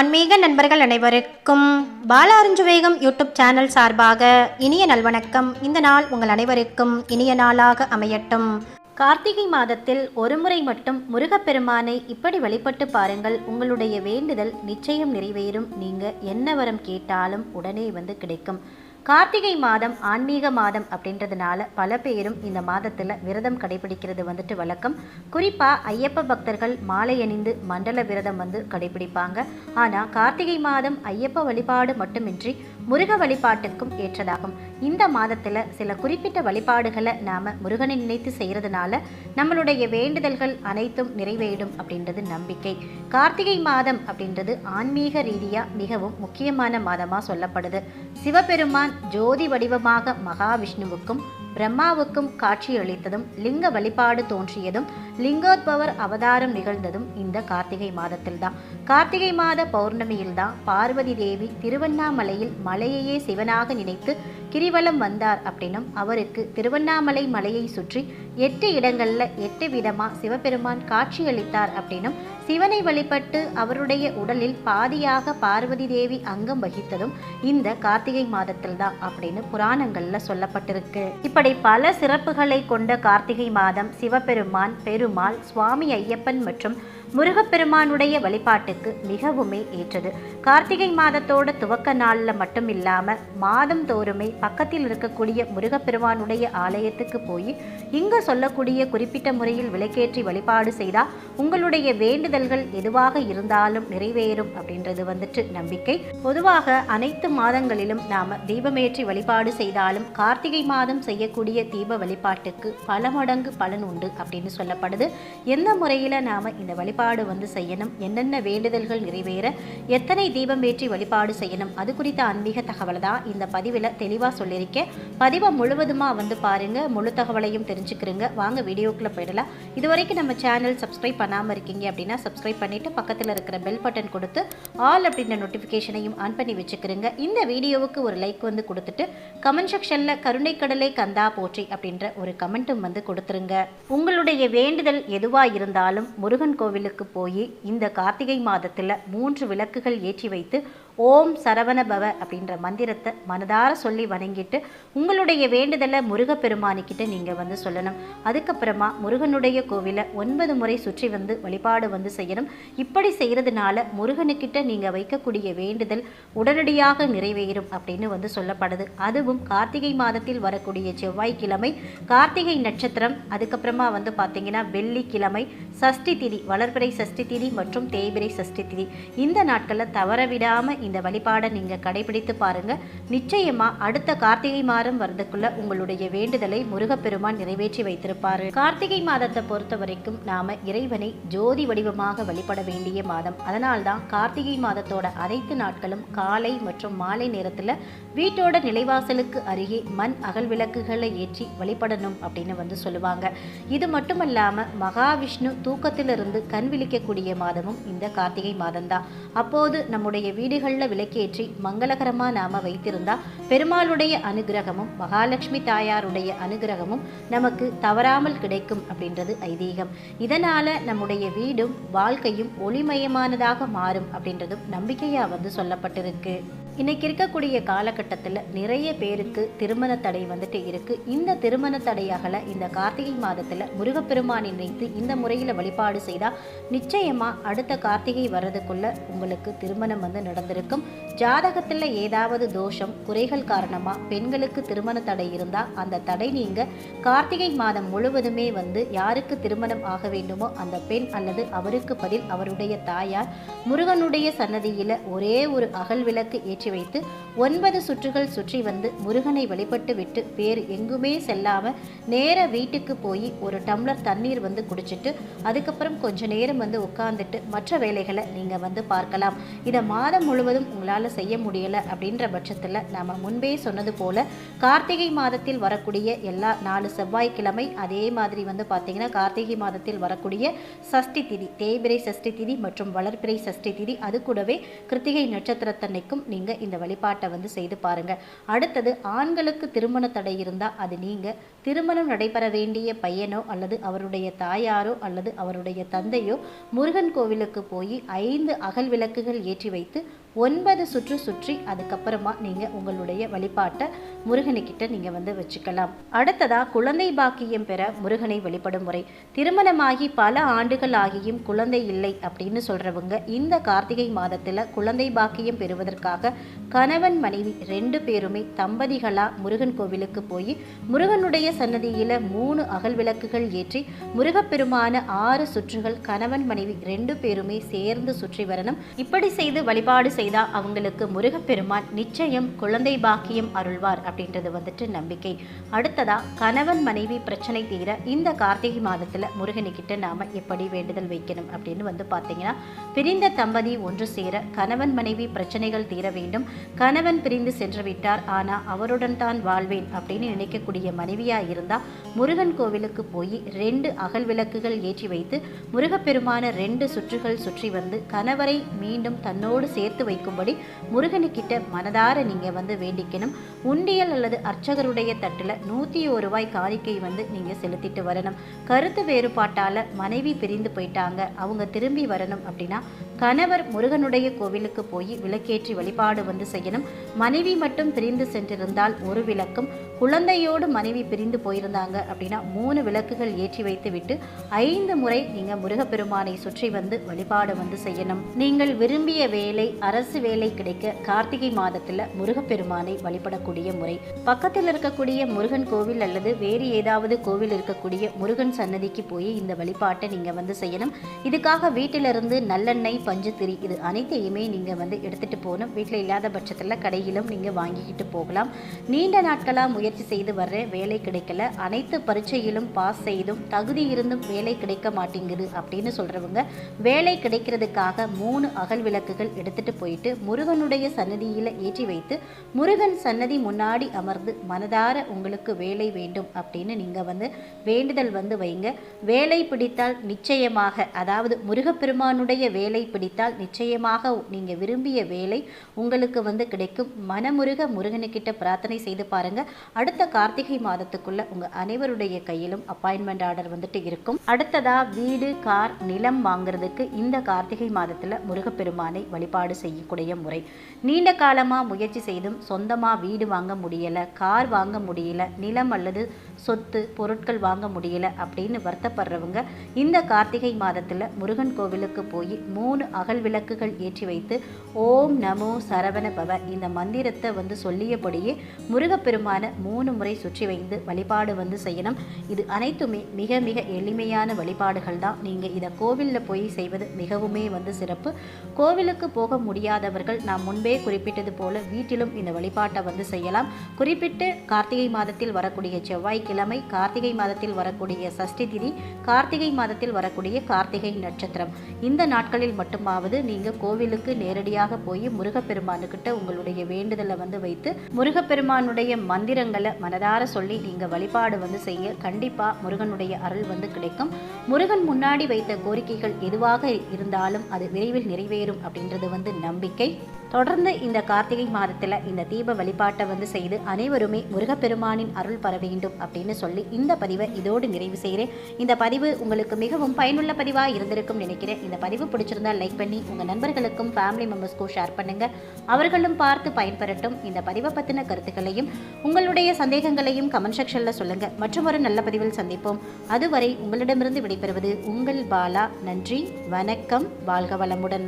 ஆன்மீக நண்பர்கள் அனைவருக்கும் பாலா அருஞ்சுவேகம் யூடியூப் சேனல் சார்பாக இனிய நல்வணக்கம். இந்த நாள் உங்கள் அனைவருக்கும் இனிய நாளாக அமையட்டும். கார்த்திகை மாதத்தில் ஒரு முறை மட்டும் முருகப்பெருமானை இப்படி வழிபட்டு பாருங்கள். உங்களுடைய வேண்டுதல் நிச்சயம் நிறைவேறும். நீங்க என்ன வரம் கேட்டாலும் உடனே கிடைக்கும். கார்த்திகை மாதம் ஆன்மீக மாதம் அப்படின்றதுனால பல பேரும் இந்த மாதத்தில் விரதம் கடைபிடிக்கிறது வழக்கம். குறிப்பாக ஐயப்ப பக்தர்கள் மாலை அணிந்து மண்டல விரதம் கடைபிடிப்பாங்க. ஆனால் கார்த்திகை மாதம் ஐயப்ப வழிபாடு மட்டுமின்றி முருக வழிபாட்டுக்கும் ஏற்றதாகும். இந்த மாதத்தில் சில குறிப்பிட்ட வழிபாடுகளை நாம் முருகனை நினைத்து செய்கிறதுனால நம்மளுடைய வேண்டுதல்கள் அனைத்தும் நிறைவேறும் அப்படின்றது நம்பிக்கை. கார்த்திகை மாதம் அப்படின்றது ஆன்மீக ரீதியாக மிகவும் முக்கியமான மாதமாக சொல்லப்படுது. சிவபெருமான் ஜோதி வடிவமாக மகாவிஷ்ணுவுக்கும் பிரம்மாவுக்கும் காட்சியளித்ததும் லிங்க வழிபாடு தோன்றியதும் லிங்கோத்பவர் அவதாரம் நிகழ்ந்ததும் இந்த கார்த்திகை மாதத்தில்தான். கார்த்திகை மாத பௌர்ணமியில்தான் பார்வதி தேவி திருவண்ணாமலையில் மலையையே சிவனாக நினைத்து கிரிவலம் வந்தார் அப்படின்னும் அவருக்கு திருவண்ணாமலை மலையை சுற்றி 8 இடங்கள்ல 8 விதமா சிவபெருமான் காட்சியளித்தார் அப்படின்னும் சிவனை வழிபட்டு அவருடைய உடலில் பாதியாக பார்வதி தேவி அங்கம் வகித்ததும் இந்த கார்த்திகை மாதத்தில்தான் அப்படின்னு புராணங்கள்ல சொல்லப்பட்டிருக்கு. இப்படி பல சிறப்புகளை கொண்ட கார்த்திகை மாதம் சிவபெருமான், பெருமாள், சுவாமி ஐயப்பன் மற்றும் முருகப்பெருமானுடைய வழிபாட்டுக்கு மிகவுமே ஏற்றது. கார்த்திகை மாதத்தோட துவக்க நாளில் மட்டும் இல்லாமல் மாதம் தோறுமே பக்கத்தில் இருக்கக்கூடிய முருகப்பெருமானுடைய ஆலயத்துக்கு போய் இங்கே சொல்லக்கூடிய குறிப்பிட்ட முறையில் விளக்கேற்றி வழிபாடு செய்தால் உங்களுடைய வேண்டுதல்கள் எதுவாக இருந்தாலும் நிறைவேறும் அப்படின்றது நம்பிக்கை. பொதுவாக அனைத்து மாதங்களிலும் நாம் தீபமேற்றி வழிபாடு செய்தாலும் கார்த்திகை மாதம் செய்யக்கூடிய தீப வழிபாட்டுக்கு பல மடங்கு பலன் உண்டு அப்படின்னு சொல்லப்படுது. எந்த முறையில் நாம் இந்த வழிபாடு செய்யணும், என்னென்ன வேண்டுதல்கள் நிறைவேற எத்தனை தீபம் ஏற்றி வழிபாடு செய்யணும், அது குறித்த ஆன்மீக தகவலை தான் இந்த பதிவில் தெளிவாக சொல்லியிருக்கேன். பதிவை முழுவதுமாக பாருங்க, முழு தகவலையும் தெரிஞ்சுக்கிறீங்க. வாங்க வீடியோக்குள்ள போயிடலாம். இதுவரைக்கும் நம்ம சேனல் சப்ஸ்கிரைப் பண்ணாமல் இருக்கீங்க அப்படின்னா சப்ஸ்கிரைப் பண்ணிட்டு பக்கத்தில் இருக்கிற பெல் பட்டன் கொடுத்து ஆல் அப்படின்ற நோட்டிஃபிகேஷனையும் ஆன் பண்ணி வச்சுக்கிறீங்க. இந்த வீடியோவுக்கு ஒரு லைக் கொடுத்துட்டு கமெண்ட் செக்ஷனில் கருணை கடலை கந்தா போற்றி அப்படின்ற ஒரு கமெண்ட்டும் கொடுத்துருங்க. உங்களுடைய வேண்டுதல் எதுவாக இருந்தாலும் முருகன் கோவிலுக்கு போய் இந்த கார்த்திகை மாதத்தில் 3 விளக்குகள் ஏற்றி வைத்து ஓம் சரவண பவ அப்படின்ற மந்திரத்தை மனதார சொல்லி வணங்கிட்டு உங்களுடைய வேண்டுதலை முருகப்பெருமானிக்கிட்ட நீங்கள் சொல்லணும். அதுக்கப்புறமா முருகனுடைய கோவிலை 9 முறை சுற்றி வழிபாடு செய்யணும். இப்படி செய்கிறதுனால முருகனுக்கிட்ட நீங்கள் வைக்கக்கூடிய வேண்டுதல் உடனடியாக நிறைவேறும் அப்படின்னு சொல்லப்படுது. அதுவும் கார்த்திகை மாதத்தில் வரக்கூடிய செவ்வாய்க்கிழமை, கார்த்திகை நட்சத்திரம், அதுக்கப்புறமா பார்த்தீங்கன்னா வெள்ளிக்கிழமை, சஷ்டி திதி, வளர்பிறை சஷ்டி திதி மற்றும் தேய்பிறை சஷ்டி திதி, இந்த நாட்களில் தவறவிடாமல் இந்த வழிபாடை நீங்கள் கடைபிடித்து பாருங்க. நிச்சயமா அடுத்த கார்த்திகை மாதம் வரதுக்குள்ள உங்களுடைய வேண்டுதலை முருகப்பெருமான் நிறைவேற்றி வைத்திருப்பாரு. கார்த்திகை மாதத்தை பொறுத்த வரைக்கும் நாம இறைவனை ஜோதி வடிவமாக வழிபட வேண்டிய மாதம். அதனால்தான் கார்த்திகை மாதத்தோட அனைத்து நாட்களும் காலை மற்றும் மாலை நேரத்தில் வீட்டோட நிலைவாசலுக்கு அருகே மண் அகல் விளக்குகளை ஏற்றி வழிபடணும் அப்படின்னு சொல்லுவாங்க. இது மட்டுமல்லாம மகாவிஷ்ணு தூக்கத்திலிருந்து கண் விழிக்கக்கூடிய மாதமும் இந்த கார்த்திகை மாதம்தான். அப்போது நம்முடைய வீடுகளில் விளக்கேற்றி மங்களகரமா நாம வைத்திருந்தா பெருமாளுடைய அனுகிரகமும் மகாலட்சுமி தாயாருடைய அனுகிரகமும் நமக்கு தவறாமல் கிடைக்கும் அப்படின்றது ஐதீகம். இதனால நம்முடைய வீடும் வாழ்க்கையும் ஒளிமயமானதாக மாறும் அப்படின்றதும் நம்பிக்கையா சொல்லப்பட்டிருக்கு. இன்னைக்கு இருக்கக்கூடிய காலகட்டத்தில் நிறைய பேருக்கு திருமண தடை இருக்கு. இந்த திருமண தடையாகல இந்த கார்த்திகை மாதத்தில் முருகப்பெருமானை நினைத்து இந்த முறையில் வழிபாடு செய்தால் நிச்சயமா அடுத்த கார்த்திகை வர்றதுக்குள்ள உங்களுக்கு திருமணம் நடந்திருக்கும். ஜாதகத்தில் ஏதாவது தோஷம் குறைகள் காரணமாக பெண்களுக்கு திருமண தடை இருந்தால் அந்த தடை நீங்க கார்த்திகை மாதம் முழுவதுமே யாருக்கு திருமணம் ஆக வேண்டுமோ அந்த பெண் அல்லது அவருக்கு பதில் அவருடைய தாயார் முருகனுடைய சன்னதியில் ஒரே ஒரு அகல் விளக்கு ஏற்றி வைத்து 9 சுற்றுகள் சுற்றி முருகனை வழிபட்டு விட்டு வேறு எங்குமே செல்லாம நேர வீட்டுக்கு போய் ஒரு டம்ளர் தண்ணீர் குடிச்சிட்டு அதுக்கப்புறம் கொஞ்ச நேரம் உட்கார்ந்துட்டு மற்ற வேலைகளை நீங்க பார்க்கலாம். இதை மாதம் முழுவதும் உங்களால் செய்ய முடியல அப்படின்ற பட்சத்தில் நாம முன்பே சொன்னது போல கார்த்திகை மாதத்தில் வரக்கூடிய எல்லா 4 செவ்வாய்க்கிழமை, அதே மாதிரி பார்த்தீங்கன்னா கார்த்திகை மாதத்தில் வரக்கூடிய சஷ்டி திதி, தேய்பிறை சஷ்டி திதி மற்றும் வளர்பிறை சஷ்டி திதி, அது கூடவே கிருத்திகை நட்சத்திரத்தன்னைக்கும் நீங்க நீங்கள் இந்த வழிபாட்டை வந்து செய்து பாருங்கள். அடுத்தது, ஆண்களுக்கு திருமண தடை இருந்தால் அது நீங்கள் திருமணம் நடைபெற வேண்டிய பையனோ அல்லது அவருடைய தாயாரோ அல்லது அவருடைய தந்தையோ முருகன் கோவிலுக்கு போய் 5 அகல் விளக்குகள் ஏற்றி வைத்து 9 சுற்று சுற்றி அதுக்கப்புறமா நீங்கள் உங்களுடைய வழிபாட்டை முருகனுக்கிட்ட நீங்கள் வந்து வச்சுக்கலாம். அடுத்ததாக, குழந்தை பாக்கியம் பெற முருகனை வழிபடும் முறை. திருமணமாகி பல ஆண்டுகள் ஆகியும் குழந்தை இல்லை அப்படின்னு சொல்கிறவங்க இந்த கார்த்திகை மாதத்தில் குழந்தை பாக்கியம் பெறுவதற்காக கணவன் மனைவி 2 பேருமே தம்பதிகளாக முருகன் கோவிலுக்கு போய் முருகனுடைய சன்னதியில் 3 அகல் விளக்குகள் ஏற்றி முருகப்பெருமான 6 சுற்றுகள் கணவன் மனைவி 2 பேருமே சேர்ந்து சுற்றி வரணும். இப்படி செய்து வழிபாடு செய்தால் அவங்களுக்கு முருகப்பெருமான் நிச்சயம் குழந்தை பாக்கியம் அருள்வார் அப்படின்றது வந்துட்டு நம்பிக்கை. அடுத்ததா, கணவன் மனைவி பிரச்சனை தீர இந்த கார்த்திகை மாதத்தில் முருகனுக்கிட்ட நாம எப்படி வேண்டுதல் வைக்கணும் அப்படின்னு வந்து பார்த்தீங்கன்னா, பிரிந்த தம்பதி ஒன்று சேர கணவன் மனைவி பிரச்சனைகள் தீர வேண்டும். கணவன் பிரிந்து சென்று விட்டார், ஆனா அவருடன் தான் வாழ்வேன் அப்படின்னு நினைக்கக்கூடிய மனைவியா இருந்தா முருகன் கோவிலுக்கு போய் 2 அகல் விளக்குகள் ஏற்றி வைத்து முருகப்பெருமான 2 சுற்றுகள் சுற்றி வந்து கணவரை மீண்டும் தன்னோடு சேர்த்து வைக்கும்படி முருகனுக்கிட்ட மனதார நீங்க வந்து வேண்டிக்கணும். உண்டியல் அல்லது அர்ச்சகருடைய தட்டில் 101 ரூபாய் காணிக்கை வந்து நீங்க செலுத்திட்டு வரணும். கருத்து வேறுபாட்டால மனைவி பிரிந்து போயிட்டாங்க, அவங்க திரும்பி வரணும் அப்படின்னா கணவர் முருகனுடைய கோவிலுக்கு போய் விளக்கேற்றி வழிபாடு வந்து செய்யணும். மனைவி மட்டும் பிரிந்து சென்றிருந்தால் 1 விளக்கும், குழந்தையோடு மனைவி பிரிந்து போயிருந்தாங்க அப்படின்னா 3 விளக்குகள் ஏற்றி வைத்து விட்டு 5 முறை நீங்கள் முருகப்பெருமானை சுற்றி வந்து வழிபாடு வந்து செய்யணும். நீங்கள் விரும்பிய வேலை, அரசு வேலை கிடைக்க கார்த்திகை மாதத்தில் முருகப்பெருமானை வழிபடக்கூடிய முறை. பக்கத்தில் இருக்கக்கூடிய முருகன் கோவில் அல்லது வேறு ஏதாவது கோவில் இருக்கக்கூடிய முருகன் சன்னதிக்கு போய் இந்த வழிபாட்டை நீங்கள் வந்து செய்யணும். இதுக்காக வீட்டிலிருந்து நல்லெண்ணெய், பஞ்சுத்திரி இது அனைத்தையுமே நீங்கள் வந்து எடுத்துகிட்டு போகணும். வீட்டில் இல்லாத பட்சத்தில் கடையிலும் நீங்கள் வாங்கிக்கிட்டு போகலாம். நீண்ட நாட்களாக முயற்சி செய்து வர்ற வேலை கிடைக்கல, அனைத்து பரீட்சையிலும் பாஸ் செய்தும் தகுதி இருந்தும் வேலை கிடைக்க மாட்டேங்குது அப்படின்னு சொல்கிறவங்க வேலை கிடைக்கிறதுக்காக 3 அகல் விளக்குகள் எடுத்துகிட்டு போயிட்டு முருகனுடைய சன்னதியில் ஏற்றி வைத்து முருகன் சன்னதி முன்னாடி அமர்ந்து மனதார உங்களுக்கு வேலை வேண்டும் அப்படின்னு நீங்கள் வந்து வேண்டுதல் வந்து வைங்க. வேலை பிடித்தால் நிச்சயமாக, அதாவது முருகப்பெருமானுடைய வேலை பிடித்தால் நிச்சயமாக நீங்கள் விரும்பிய வேலை உங்களுக்கு வந்து கிடைக்கும். மனமுருக முருகனுக்கிட்ட பிரார்த்தனை செய்து பாருங்க. அடுத்த கார்த்திகை மாதத்துக்குள்ள உங்க அனைவருடைய கையிலும் அப்பாயின்மெண்ட் ஆர்டர் வந்துட்டு இருக்கும். அடுத்ததா, வீடு, கார், நிலம் வாங்குறதுக்கு இந்த கார்த்திகை மாதத்துல முருகப்பெருமானை வழிபாடு செய்யக்கூடிய முறை. நீண்ட காலமா முயற்சி செய்தும் சொந்தமா வீடு வாங்க முடியல, கார் வாங்க முடியல, நிலம் அல்லது சொத்து பொருட்கள் வாங்க முடியல அப்படின்னு வருத்தப்படுறவங்க இந்த கார்த்திகை மாதத்துல முருகன் கோவிலுக்கு போய் 3 அகல் விளக்குகள் ஏற்றி வைத்து ஓம் நமோ சரவண பவ இந்த மந்திரத்தை வந்து சொல்லியபடியே முருகப்பெருமான 3 முறை சுற்றி வைத்து வழிபாடு வந்து செய்யணும். இது அனைத்துமே மிக மிக எளிமையான வழிபாடுகள் தான். நீங்கள் இதை கோவிலில் போய் செய்வது மிகவுமே வந்து சிறப்பு. கோவிலுக்கு போக முடியாதவர்கள் நான் முன்பே குறிப்பிட்டது போல வீட்டிலும் இந்த வழிபாட்டை வந்து செய்யலாம். குறிப்பிட்டு கார்த்திகை மாதத்தில் வரக்கூடிய செவ்வாய்க்கிழமை, கார்த்திகை மாதத்தில் வரக்கூடிய சஷ்டி திதி, கார்த்திகை மாதத்தில் வரக்கூடிய கார்த்திகை நட்சத்திரம், இந்த நாட்களில் மட்டுமாவது நீங்கள் கோவிலுக்கு நேரடியாக போய் முருகப்பெருமானுக்கிட்ட உங்களுடைய வேண்டுதலை வந்து வைத்து முருகப்பெருமானுடைய மந்திரங்களை மனதார சொல்லி நீங்கள் வழிபாடு வந்து செய்ய கண்டிப்பாக முருகனுடைய அருள் வந்து கிடைக்கும். முருகன் முன்னாடி வைத்த கோரிக்கைகள் எதுவாக இருந்தாலும் அது விரைவில் நிறைவேறும் அப்படின்றது வந்து நம்பிக்கை. தொடர்ந்து இந்த கார்த்திகை மாதத்தில் இந்த தீப வழிபாட்டை வந்து செய்து அனைவருமே முருகப்பெருமானின் அருள் பெற வேண்டும் அப்படின்னு சொல்லி இந்த பதிவை இதோடு நிறைவு செய்கிறேன். இந்த பதிவு உங்களுக்கு மிகவும் பயனுள்ள பதிவாக இருந்திருக்கும் நினைக்கிறேன். இந்த பதிவு பிடிச்சிருந்தால் லைக் பண்ணி உங்கள் நண்பர்களுக்கும் ஃபேமிலி மெம்பர்ஸ்க்கும் ஷேர் பண்ணுங்கள். அவர்களும் பார்த்து பயன்பெறட்டும். இந்த பதிவை பற்றின கருத்துக்களையும் உங்களுடைய சந்தேகங்களையும் கமெண்ட் செக்ஷனில் சொல்லுங்கள். மற்றும் ஒரு நல்ல பதிவில் சந்திப்போம். அதுவரை உங்களிடமிருந்து விடைபெறுவது உங்கள் பாலா. நன்றி, வணக்கம், வாழ்க வளமுடன்.